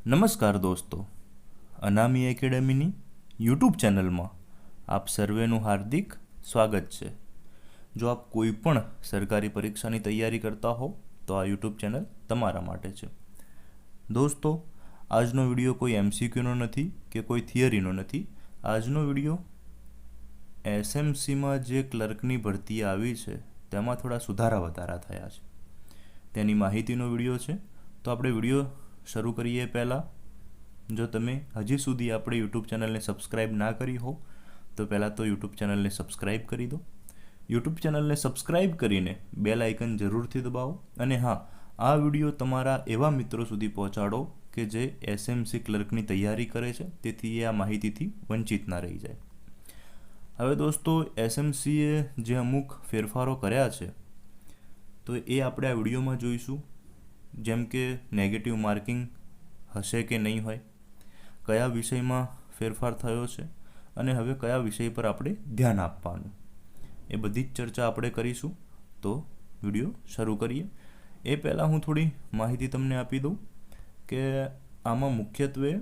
નમસ્કાર દોસ્તો, અનામી એકેડેમીની યુટ્યુબ ચેનલમાં આપ સર્વેનું હાર્દિક સ્વાગત છે. જો આપ કોઈ પણ સરકારી પરીક્ષાની તૈયારી કરતા હો તો આ યુટ્યુબ ચેનલ તમારા માટે છે. દોસ્તો, આજનો વિડીયો કોઈ એમસીક્યુનો નથી કે કોઈ થિયરીનો નથી. આજનો વિડીયો એસએમસીમાં જે ક્લર્કની ભરતી આવી છે તેમાં થોડા સુધારા વધારા થયા છે તેની માહિતીનો વિડીયો છે. તો આપણે વિડીયો શરૂ કરીએ પહેલાં, જો તમે હજી સુધી આપણી યુટ્યુબ ચેનલને સબસ્ક્રાઈબ ના કરી હો તો પહેલાં તો યુટ્યુબ ચેનલને સબસ્ક્રાઈબ કરી દો. યુટ્યુબ ચેનલને સબસ્ક્રાઈબ કરીને બેલ આઇકન જરૂરથી દબાવો. અને હા, આ વિડીયો તમારા એવા મિત્રો સુધી પહોંચાડો કે જે એસએમસી ક્લર્કની તૈયારી કરે છે, તેથી એ આ માહિતીથી વંચિત ના રહી જાય. હવે દોસ્તો, એસએમસીએ જે અમુક ફેરફારો કર્યા છે તો એ આપણે આ વિડીયોમાં જોઈશું. જેમ કે નેગેટિવ માર્કિંગ હશે કે નહીં હોય, કયા વિષયમાં ફેરફાર થયો છે અને હવે કયા વિષય પર આપણે ધ્યાન આપવાનું, એ બધી જ ચર્ચા આપણે કરીશું. તો વિડીયો શરૂ કરીએ. એ પહેલાં હું થોડી માહિતી તમને આપી દઉં કે આમાં મુખ્યત્વે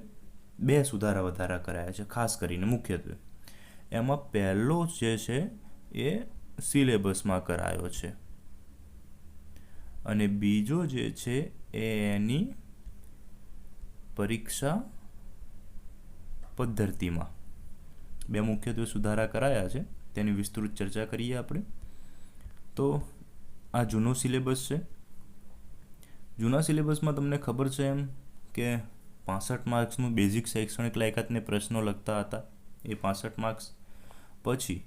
બે સુધારા વધારા કરાયા છે. ખાસ કરીને મુખ્યત્વે એમાં પહેલો જે છે એ સિલેબસમાં કરાયો છે અને બીજો જે છે એ એની પરીક્ષા પદ્ધતિમાં. બે મુખ્યત્વે સુધારા કરાયા છે, તેની વિસ્તૃત ચર્ચા કરીએ આપણે. તો આ જૂનો સિલેબસ છે. જૂના સિલેબસમાં તમને ખબર છે એમ કે 65 માર્ક્સનું બેઝિક શૈક્ષણિક લાયકાતને પ્રશ્નો લખતા હતા, એ 65 માર્ક્સ. પછી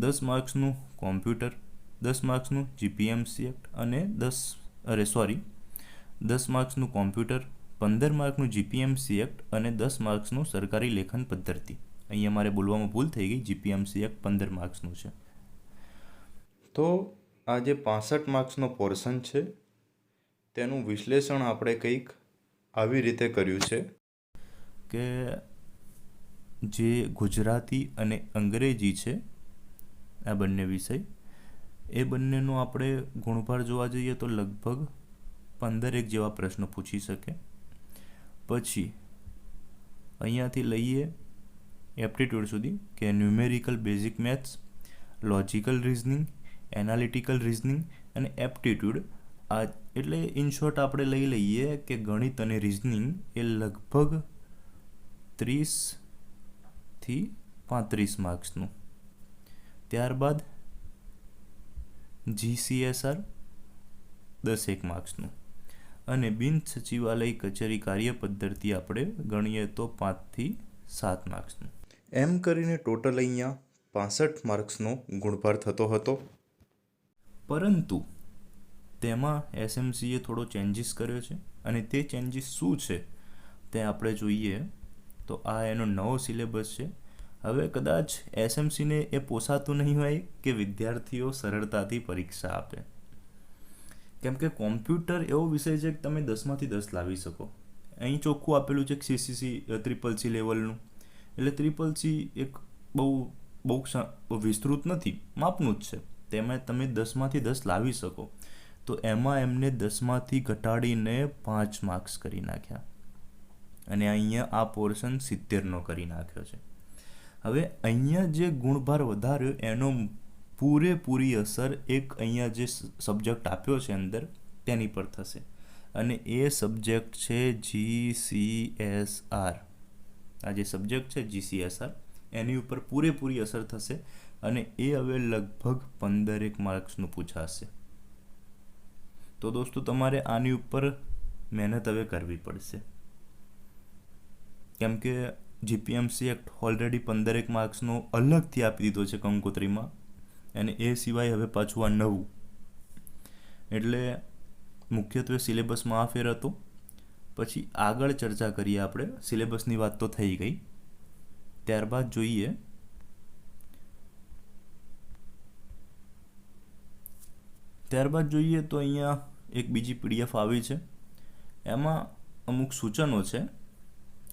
10 માર્ક્સનું કોમ્પ્યુટર, 10 માર્ક્સનું જીપીએમસી એક્ટ અને 10 માર્ક્સનું કોમ્પ્યુટર, 15 માર્કનું જીપીએમસી એક્ટ અને 10 માર્ક્સનું સરકારી લેખન પદ્ધતિ. અહીંયા મારે બોલવામાં ભૂલ થઈ ગઈ, જીપીએમસી એક્ટ 15 માર્ક્સનું છે. તો આ જે 65 માર્ક્સનો પોર્શન છે તેનું વિશ્લેષણ આપણે કંઈક આવી રીતે કર્યું છે કે જે ગુજરાતી અને અંગ્રેજી છે, આ બંને વિષય, એ બંનેનો આપણે ગુણભાર જોવા જઈએ તો લગભગ 15 જેવા પ્રશ્નો પૂછી શકે. પછી અહીંયાથી લઈએ એપ્ટિટ્યૂડ સુધી કે numerical basic maths, logical reasoning, analytical reasoning અને એપ્ટિટ્યૂડ. આ એટલે ઇન શોર્ટ આપણે લઈ લઈએ કે ગણિત અને રીઝનિંગ એ લગભગ 30થી 35 માર્ક્સનું. ત્યારબાદ જીસીએસઆર 10 માર્ક્સનું અને બિન સચિવાલય કચેરી કાર્ય પદ્ધતિ આપણે ગણીએ તો 5થી 7 માર્ક્સનું. એમ કરીને ટોટલ અહીંયા 65 માર્ક્સનો ગુણભાર થતો હતો. પરંતુ તેમાં એસએમસીએ થોડો ચેન્જીસ કર્યો છે અને તે ચેન્જીસ શું છે તે આપણે જોઈએ. તો આ એનો નવો સિલેબસ છે. હવે કદાચ એસએમસીને એ પોસાતું નહીં હોય કે વિદ્યાર્થીઓ સરળતાથી પરીક્ષા આપે, કેમ કે કોમ્પ્યુટર એવો વિષય છે કે તમે 10માંથી 10 લાવી શકો. અહીં ચોખ્ખું આપેલું છે કે સીસીસી CCC લેવલનું, એટલે CCC એક બહુ વિસ્તૃત નથી, માપનું જ છે. તેમાં તમે 10માંથી 10 લાવી શકો. તો એમાં એમને 10માંથી ઘટાડીને 5 માર્ક્સ કરી નાખ્યા અને અહીંયા આ પોર્શન 70નો કરી નાખ્યો છે. હવે અહીંયા જે ગુણભાર વધાર્યો એનો પૂરેપૂરી અસર એક અહીંયા જે સબ્જેક્ટ આપ્યો છે અંદર તેની પર થશે અને એ સબ્જેક્ટ છે GCSR. આ જે સબ્જેક્ટ છે GCSR, એની ઉપર પૂરેપૂરી અસર થશે અને એ હવે લગભગ 15 માર્ક્સનું પૂછાશે. તો દોસ્તો, તમારે આની ઉપર મહેનત હવે કરવી પડશે, કેમ કે જીપીએમસી એક્ટ ઓલરેડી 15 માર્ક્સનો અલગથી આપી દીધો છે કંકોત્રીમાં, અને એ સિવાય હવે પાછું આ નવું. એટલે મુખ્યત્વે સિલેબસમાં આ ફેર હતો. પછી આગળ ચર્ચા કરીએ આપણે. સિલેબસની વાત તો થઈ ગઈ. ત્યારબાદ જોઈએ તો અહીંયા એક બીજી પીડીએફ આવી છે. એમાં અમુક સૂચનો છે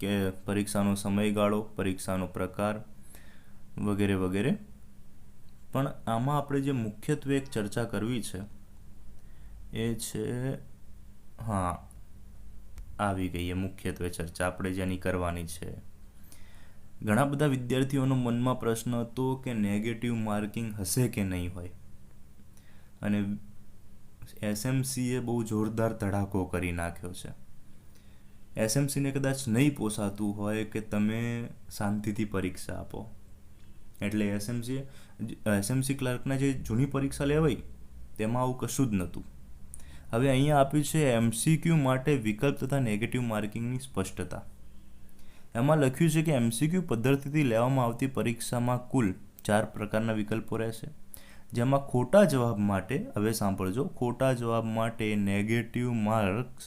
કે પરીક્ષાનો સમયગાળો, પરીક્ષાનો પ્રકાર વગેરે વગેરે. પણ આમાં આપણે જે મુખ્યત્વે એક ચર્ચા કરવી છે એ છે આવી ગઈ એ મુખ્યત્વે ચર્ચા આપણે જેની કરવાની છે. ઘણા બધા વિદ્યાર્થીઓનો મનમાં પ્રશ્ન હતો કે નેગેટિવ માર્કિંગ હશે કે નહીં હોય, અને એસએમસીએ બહુ જોરદાર ધડાકો કરી નાખ્યો છે. એસએમસીને કદાચ નહીં પોસાતું હોય કે તમે શાંતિથી પરીક્ષા આપો, એટલે એસએમસી ક્લાર્કના જે જૂની પરીક્ષા લેવાઈ તેમાં આવું કશું જ નહોતું. હવે અહીંયા આપ્યું છે એમસીક્યુ માટે વિકલ્પ તથા નેગેટિવ માર્કિંગની સ્પષ્ટતા. એમાં લખ્યું છે કે એમસીક્યુ પદ્ધતિથી લેવામાં આવતી પરીક્ષામાં કુલ 4 પ્રકારના વિકલ્પો રહેશે, જેમાં ખોટા જવાબ માટે, હવે સાંભળજો, ખોટા જવાબ માટે નેગેટિવ માર્ક્સ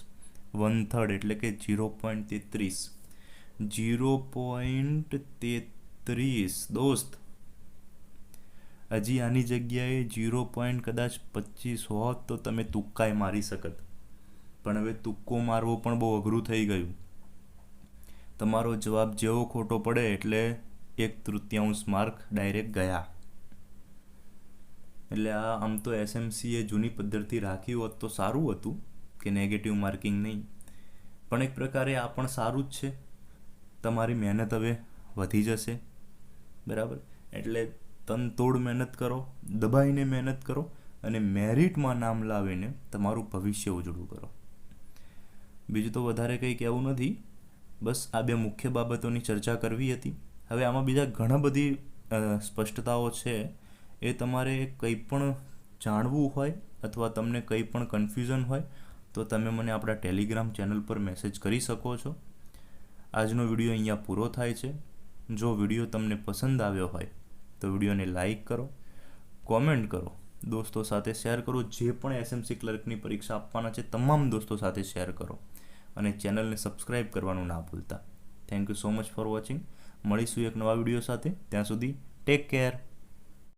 1/3 એટલે કે 0.33 દોસ્ત, હજી આની જગ્યાએ 0.25 હોત તો તમે તુક્કાય મારી શકત, પણ હવે તુક્કો મારવો પણ બહુ અઘરું થઈ ગયું. તમારો જવાબ જેવો ખોટો પડે એટલે 1/3 માર્ક ડાયરેક્ટ ગયા. એટલે આ આમ તો એસએમસીએ જૂની પદ્ધતિ રાખી હોત તો સારું હતું કે નેગેટિવ માર્કિંગ નહીં, પણ એક પ્રકારે આ પણ સારું જ છે. તમારી મહેનત હવે વધી જશે, બરાબર? એટલે તનતોડ મહેનત કરો, દબાઈને મહેનત કરો અને મેરિટમાં નામ લાવીને તમારું ભવિષ્ય ઉજળું કરો. બીજું તો વધારે કંઈ કહેવું નથી, બસ આ 2 મુખ્ય બાબતોની ચર્ચા કરવી હતી. હવે આમાં બીજા ઘણા બધી સ્પષ્ટતાઓ છે. એ તમારે કંઈ પણ જાણવું હોય અથવા તમને કંઈ પણ કન્ફ્યુઝન હોય તો તમે મને આપણા ટેલિગ્રામ ચેનલ પર મેસેજ કરી શકો છો. આજનો વિડીયો અહીંયા પૂરો થાય છે. જો વિડીયો તમને પસંદ આવ્યો હોય તો વિડીયોને લાઈક કરો, કોમેન્ટ કરો, દોસ્તો સાથે શેર કરો. જે પણ એસએમસી ક્લર્કની પરીક્ષા આપવાના છે તમામ દોસ્તો સાથે શેર કરો અને ચેનલને સબસ્ક્રાઈબ કરવાનું ના ભૂલતા. Thank you so much for watching. મળીશું એક નવા વિડીયો સાથે. ત્યાં સુધી ટેક કેર.